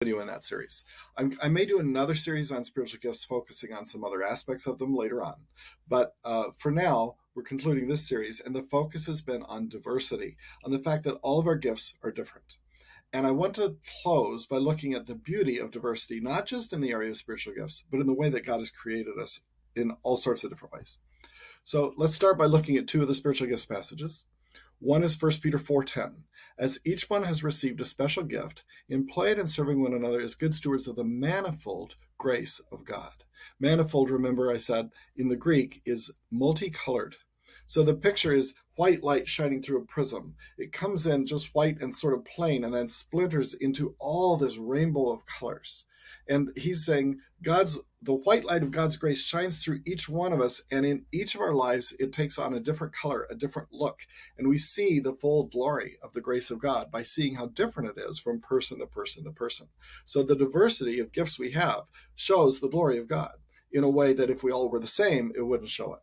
Video in that series. I may do another series on spiritual gifts focusing on some other aspects of them later on. But for now, we're concluding this series, and the focus has been on diversity, on the fact that all of our gifts are different. And I want to close by looking at the beauty of diversity, not just in the area of spiritual gifts, but in the way that God has created us in all sorts of different ways. So let's start by looking at two of the spiritual gifts passages. One is 1 Peter 4:10. As each one has received a special gift, employ it in serving one another as good stewards of the manifold grace of God. Manifold, remember I said, in the Greek is multicolored. So the picture is white light shining through a prism. It comes in just white and sort of plain and then splinters into all this rainbow of colors. And he's saying the white light of God's grace shines through each one of us, and in each of our lives, it takes on a different color, a different look. And we see the full glory of the grace of God by seeing how different it is from person to person to person. So the diversity of gifts we have shows the glory of God in a way that if we all were the same, it wouldn't show it.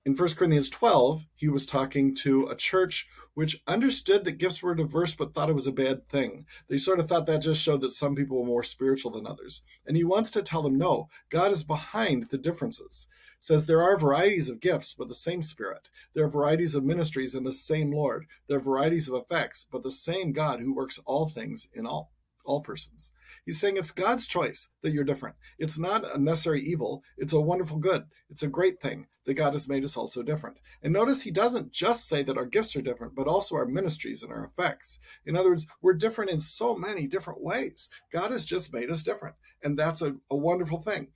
In 1 Corinthians 12, he was talking to a church which understood that gifts were diverse but thought it was a bad thing. They sort of thought that just showed that some people were more spiritual than others. And he wants to tell them, no, God is behind the differences. Says there are varieties of gifts, but the same Spirit. There are varieties of ministries and the same Lord. There are varieties of effects, but the same God who works all things in all persons. He's saying it's God's choice that you're different. It's not a necessary evil. It's a wonderful good. It's a great thing that God has made us all so different. And notice he doesn't just say that our gifts are different, but also our ministries and our effects. In other words, we're different in so many different ways. God has just made us different. And that's a wonderful thing.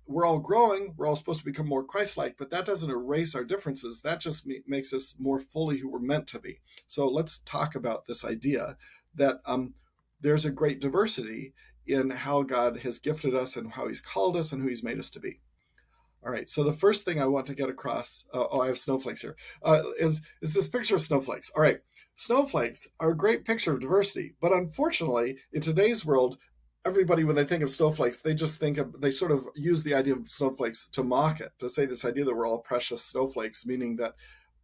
We're all growing. We're all supposed to become more Christ-like, but that doesn't erase our differences. That just makes us more fully who we're meant to be. So let's talk about this idea that there's a great diversity in how God has gifted us and how he's called us and who he's made us to be. All right, so the first thing I want to get across, I have snowflakes here, is this picture of snowflakes. All right, snowflakes are a great picture of diversity, but unfortunately, in today's world, everybody, when they think of snowflakes, they sort of use the idea of snowflakes to mock it, to say this idea that we're all precious snowflakes, meaning that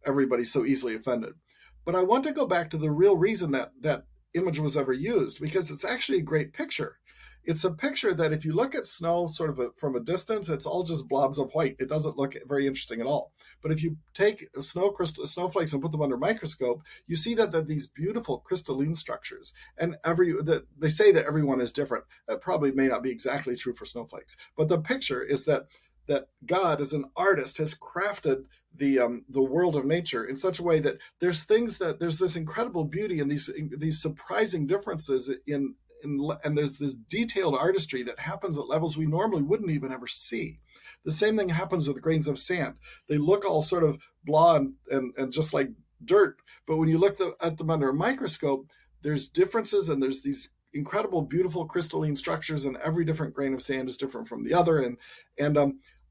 everybody's so easily offended. But I want to go back to the real reason that image was ever used, because it's actually a great picture. It's a picture that if you look at snow sort of from a distance, it's all just blobs of white. It doesn't look very interesting at all. But if you take snowflakes and put them under a microscope, you see that they're these beautiful crystalline structures. And they say that everyone is different. That probably may not be exactly true for snowflakes. But the picture is that God, as an artist, has crafted the world of nature in such a way that there's this incredible beauty and these surprising differences and there's this detailed artistry that happens at levels we normally wouldn't even ever see. The same thing happens with grains of sand. They look all sort of blah and just like dirt, but when you look at them under a microscope, there's differences and there's these incredible, beautiful crystalline structures, and every different grain of sand is different from the other. And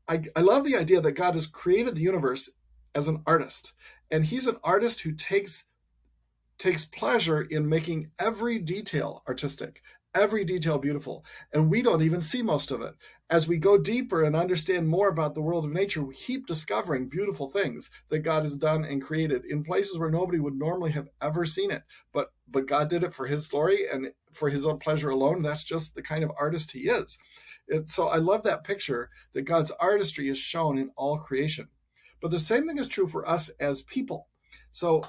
I love the idea that God has created the universe as an artist, and he's an artist who takes pleasure in making every detail artistic, every detail beautiful, and we don't even see most of it. As we go deeper and understand more about the world of nature, we keep discovering beautiful things that God has done and created in places where nobody would normally have ever seen it. But God did it for his glory and for his own pleasure alone. That's just the kind of artist he is. So I love that picture that God's artistry is shown in all creation. But the same thing is true for us as people. So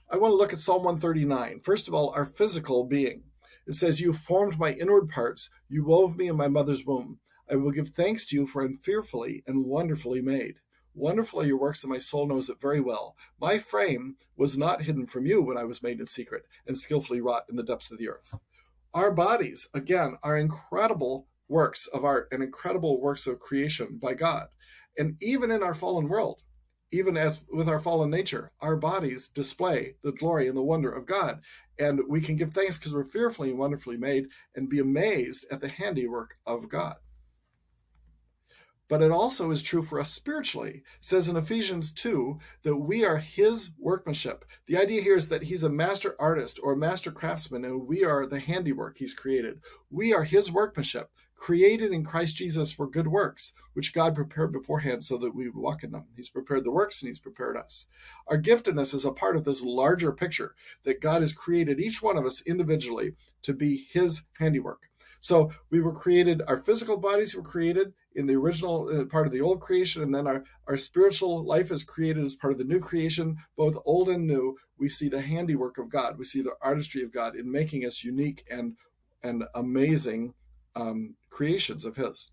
I want to look at Psalm 139. First of all, our physical being. It says, "You formed my inward parts. You wove me in my mother's womb. I will give thanks to you, for I am fearfully and wonderfully made. Wonderful are your works, and my soul knows it very well. My frame was not hidden from you when I was made in secret and skillfully wrought in the depths of the earth." Our bodies, again, are incredible works of art and incredible works of creation by God. And even in our fallen world, even as with our fallen nature, our bodies display the glory and the wonder of God. And we can give thanks because we're fearfully and wonderfully made and be amazed at the handiwork of God. but it also is true for us spiritually. It says in Ephesians 2 that we are his workmanship. The idea here is that he's a master artist or a master craftsman, and we are the handiwork he's created. We are his workmanship, created in Christ Jesus for good works, which God prepared beforehand so that we would walk in them. He's prepared the works and he's prepared us. Our giftedness is a part of this larger picture that God has created each one of us individually to be his handiwork. So we were created, our physical bodies were created in the original part of the old creation, and then our spiritual life is created as part of the new creation, both old and new. We see the handiwork of God. We see the artistry of God in making us unique and amazing creations of his.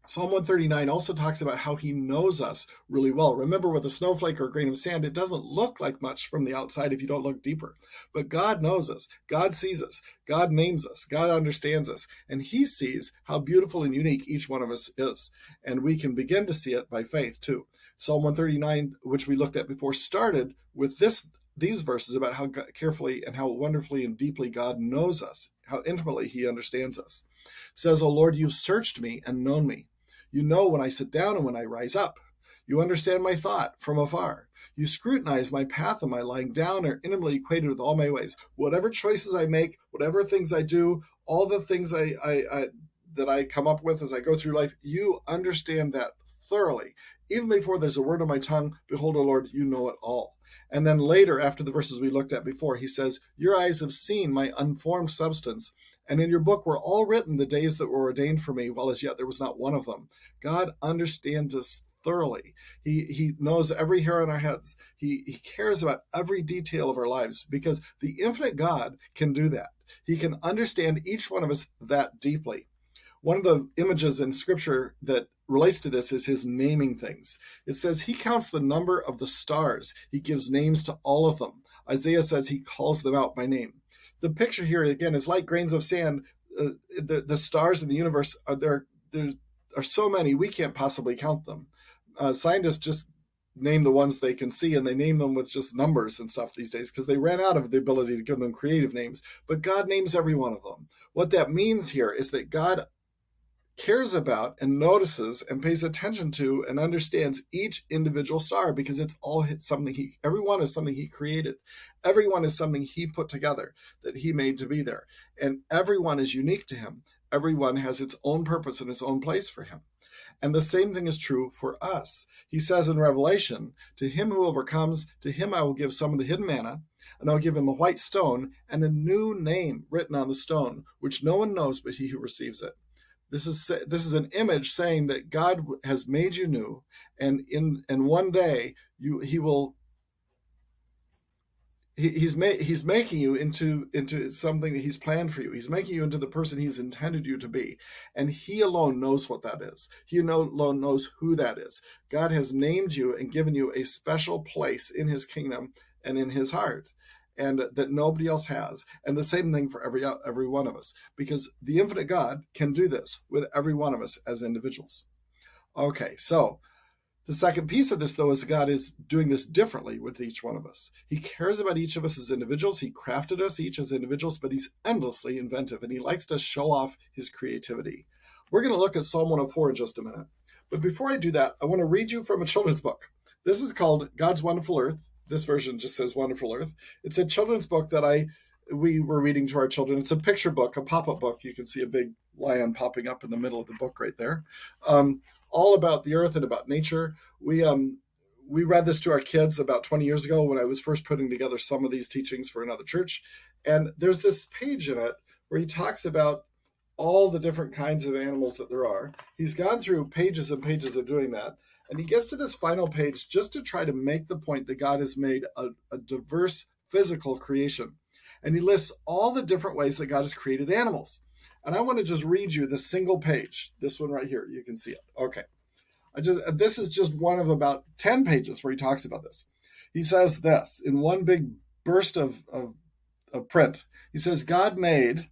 Psalm 139 also talks about how he knows us really well. Remember, with a snowflake or a grain of sand, it doesn't look like much from the outside if you don't look deeper. But God knows us. God sees us. God names us. God understands us. And he sees how beautiful and unique each one of us is. And we can begin to see it by faith, too. Psalm 139, which we looked at before, started with these verses about how carefully and how wonderfully and deeply God knows us, how intimately he understands us. It says, "O Lord, you've searched me and known me. You know when I sit down and when I rise up. You understand my thought from afar. You scrutinize my path and my lying down are intimately acquainted with all my ways." Whatever choices I make, whatever things I do, all the things that I come up with as I go through life, you understand that thoroughly. Even before there's a word on my tongue, behold, O Lord, you know it all. And then later, after the verses we looked at before, he says, "Your eyes have seen my unformed substance, and in your book were all written the days that were ordained for me, while as yet there was not one of them." God understands us thoroughly. He knows every hair on our heads. He cares about every detail of our lives, because the infinite God can do that. He can understand each one of us that deeply. One of the images in Scripture that relates to this is his naming things. It says he counts the number of the stars. He gives names to all of them. Isaiah says he calls them out by name. The picture here, again, is like grains of sand. The stars in the universe, there are so many, we can't possibly count them. Scientists just name the ones they can see, and they name them with just numbers and stuff these days because they ran out of the ability to give them creative names. But God names every one of them. What that means here is that God cares about and notices and pays attention to and understands each individual star, because it's all something everyone is something he created. Everyone is something he put together that he made to be there. And everyone is unique to him. Everyone has its own purpose and its own place for him. And the same thing is true for us. He says in Revelation, "To him who overcomes, to him I will give some of the hidden manna, and I'll give him a white stone and a new name written on the stone, which no one knows but he who receives it." This is an image saying that God has made you new, and one day he's making you into something that he's planned for you. He's making you into the person he's intended you to be, and he alone knows what that is. He alone knows who that is. God has named you and given you a special place in his kingdom and in his heart, and that nobody else has. And the same thing for every one of us, because the infinite God can do this with every one of us as individuals. Okay, so the second piece of this, though, is God is doing this differently with each one of us. He cares about each of us as individuals. He crafted us each as individuals, but he's endlessly inventive, and he likes to show off his creativity. We're going to look at Psalm 104 in just a minute. But before I do that, I want to read you from a children's book. This is called God's Wonderful Earth. This version just says Wonderful Earth. It's a children's book that we were reading to our children. It's a picture book, a pop-up book. You can see a big lion popping up in the middle of the book right there. All about the earth and about nature. We read this to our kids about 20 years ago when I was first putting together some of these teachings for another church. And there's this page in it where he talks about all the different kinds of animals that there are. He's gone through pages and pages of doing that. And he gets to this final page just to try to make the point that God has made a diverse physical creation. And he lists all the different ways that God has created animals. And I want to just read you this single page. This one right here. You can see it. Okay. This is just one of about 10 pages where he talks about this. He says this in one big burst of print. He says, "God made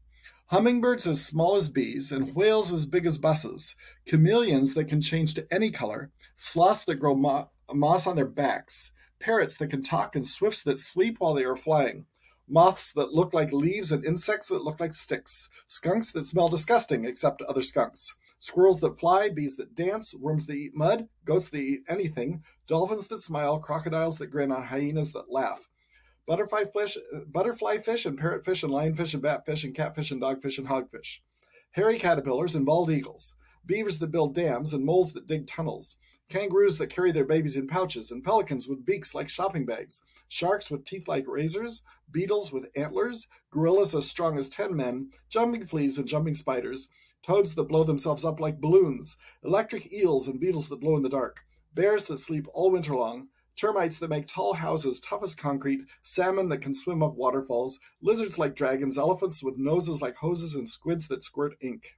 hummingbirds as small as bees and whales as big as buses, chameleons that can change to any color, sloths that grow moss on their backs, parrots that can talk, and swifts that sleep while they are flying, moths that look like leaves and insects that look like sticks, skunks that smell disgusting except to other skunks, Squirrels that fly, bees that dance, worms that eat mud, goats that eat anything, dolphins that smile, crocodiles that grin, and hyenas that laugh. Butterfly fish and parrotfish and lionfish and batfish and catfish and dogfish and hogfish. Hairy caterpillars and bald eagles. Beavers that build dams and moles that dig tunnels. Kangaroos that carry their babies in pouches and pelicans with beaks like shopping bags. Sharks with teeth like razors. Beetles with antlers. Gorillas as strong as 10 men. Jumping fleas and jumping spiders. Toads that blow themselves up like balloons. Electric eels and beetles that blow in the dark. Bears that sleep all winter long. Termites that make tall houses tough as concrete, salmon that can swim up waterfalls, lizards like dragons, elephants with noses like hoses, and squids that squirt ink.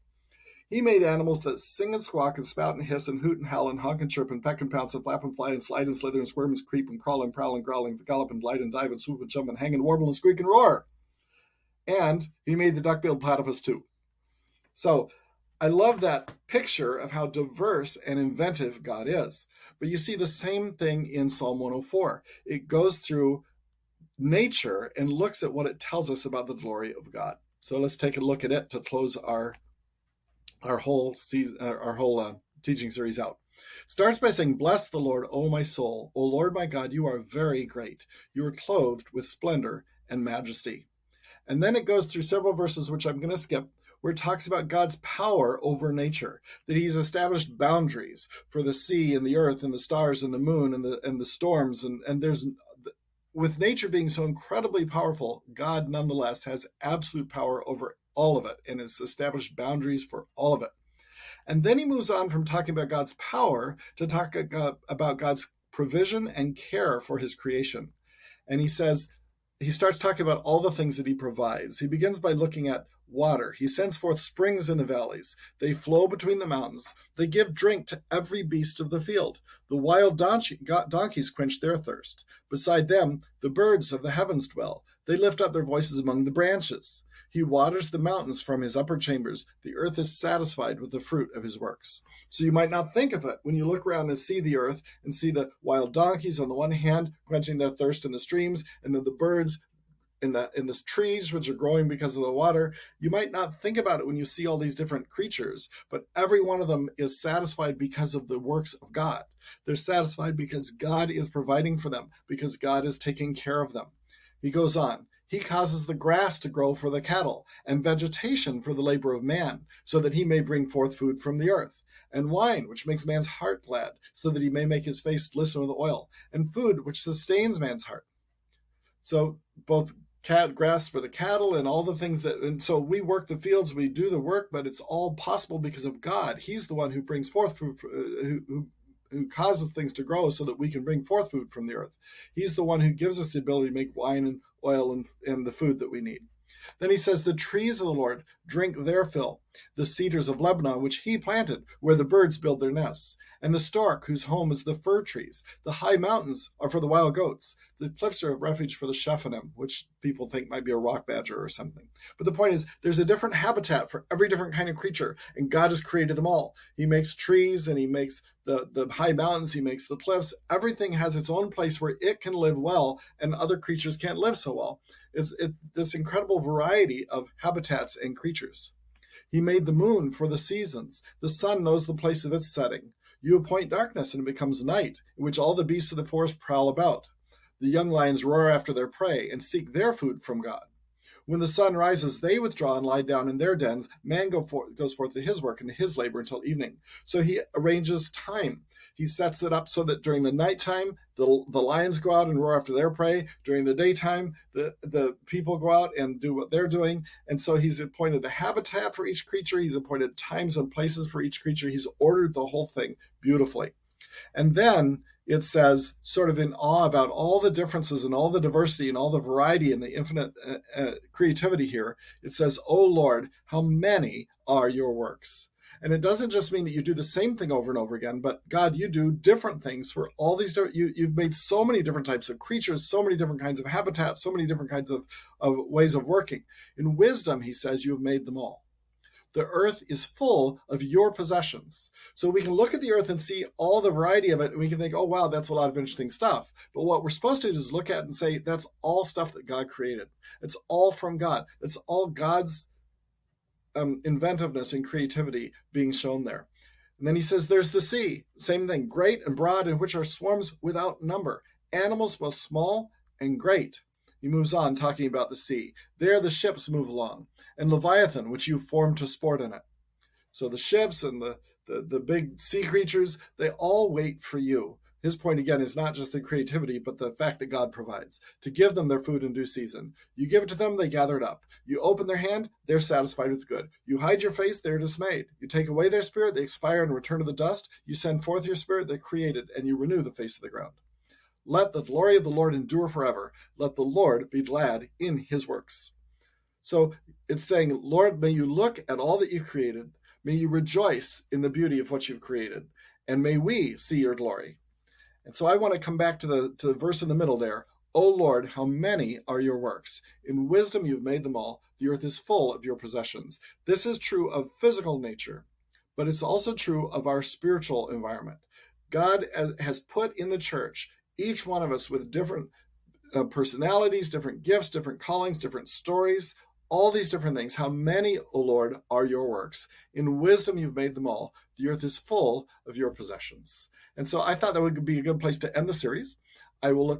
He made animals that sing and squawk and spout and hiss and hoot and howl and honk and chirp and peck and pounce and flap and fly and slide and slither and squirm and creep and crawl and prowl and growl and gallop and glide and dive and swoop and jump and hang and warble and squeak and roar. And he made the duck-billed platypus too. So I love that picture of how diverse and inventive God is. But you see the same thing in Psalm 104. It goes through nature and looks at what it tells us about the glory of God. So let's take a look at it to close our whole teaching series out. Starts by saying, "Bless the Lord, O my soul. O Lord my God, you are very great. You are clothed with splendor and majesty." And then it goes through several verses, which I'm going to skip, where it talks about God's power over nature, that he's established boundaries for the sea and the earth and the stars and the moon and the storms. And there's, with nature being so incredibly powerful, God nonetheless has absolute power over all of it and has established boundaries for all of it. And then he moves on from talking about God's power to talk about God's provision and care for his creation. And he starts talking about all the things that he provides. He begins by looking at water. He sends forth springs in the valleys. They flow between the mountains. They give drink to every beast of the field. The wild donkeys quench their thirst. Beside them, the birds of the heavens dwell. They lift up their voices among the branches. He waters the mountains from his upper chambers. The earth is satisfied with the fruit of his works. So you might not think of it when you look around and see the earth and see the wild donkeys on the one hand quenching their thirst in the streams, and then the birds in the trees which are growing because of the water. You might not think about it when you see all these different creatures, but every one of them is satisfied because of the works of God. They're satisfied because God is providing for them, because God is taking care of them. He goes on. He causes the grass to grow for the cattle, and vegetation for the labor of man, so that he may bring forth food from the earth, and wine, which makes man's heart glad, so that he may make his face glisten with oil, and food, which sustains man's heart. So both grass for the cattle and all the things and so we work the fields, we do the work, but it's all possible because of God. He's the one who brings forth food, who causes things to grow so that we can bring forth food from the earth. He's the one who gives us the ability to make wine and oil and the food that we need. Then he says, the trees of the Lord drink their fill, the cedars of Lebanon, which he planted, where the birds build their nests, and the stork, whose home is the fir trees. The high mountains are for the wild goats. The cliffs are a refuge for the Shephanim, which people think might be a rock badger or something. But the point is, there's a different habitat for every different kind of creature, and God has created them all. He makes trees, and he makes the high mountains, he makes the cliffs. Everything has its own place where it can live well, and other creatures can't live so well. It's this incredible variety of habitats and creatures. He made the moon for the seasons. The sun knows the place of its setting. You appoint darkness, and it becomes night, in which all the beasts of the forest prowl about. The young lions roar after their prey and seek their food from God. When the sun rises, they withdraw and lie down in their dens. Man goes forth to his work and to his labor until evening. So he arranges time. He sets it up so that during the nighttime, the lions go out and roar after their prey. During the daytime, the people go out and do what they're doing. And so he's appointed a habitat for each creature. He's appointed times and places for each creature. He's ordered the whole thing beautifully. And then it says, sort of in awe about all the differences and all the diversity and all the variety and the infinite creativity here, it says, "O Lord, how many are your works?" And it doesn't just mean that you do the same thing over and over again, but God, you do different things for all these different, you've made so many different types of creatures, so many different kinds of habitats, so many different kinds of ways of working. In wisdom, he says, you have made them all. The earth is full of your possessions. So we can look at the earth and see all the variety of it, and we can think, oh, wow, that's a lot of interesting stuff. But what we're supposed to do is look at and say, that's all stuff that God created. It's all from God. It's all God's inventiveness and creativity being shown there. And then he says, there's the sea, same thing, great and broad, in which are swarms without number, animals both small and great. He moves on talking about the sea. There the ships move along, and Leviathan, which you formed to sport in it. So the ships and the big sea creatures, they all wait for you. His point again is not just the creativity, but the fact that God provides to give them their food in due season. You give it to them, they gather it up. You open their hand, they're satisfied with good. You hide your face, they're dismayed. You take away their spirit, they expire and return to the dust. You send forth your spirit, they're created, and you renew the face of the ground. Let the glory of the Lord endure forever. Let the Lord be glad in his works. So it's saying, Lord, may you look at all that you created. May you rejoice in the beauty of what you've created. And may we see your glory. And so I want to come back to the verse in the middle there. O Lord, how many are your works? In wisdom you've made them all. The earth is full of your possessions. This is true of physical nature, but it's also true of our spiritual environment. God has put in the church each one of us with different personalities, different gifts, different callings, different stories, all these different things. How many, O Lord, are your works? In wisdom you've made them all. The earth is full of your possessions. And so I thought that would be a good place to end the series. I will look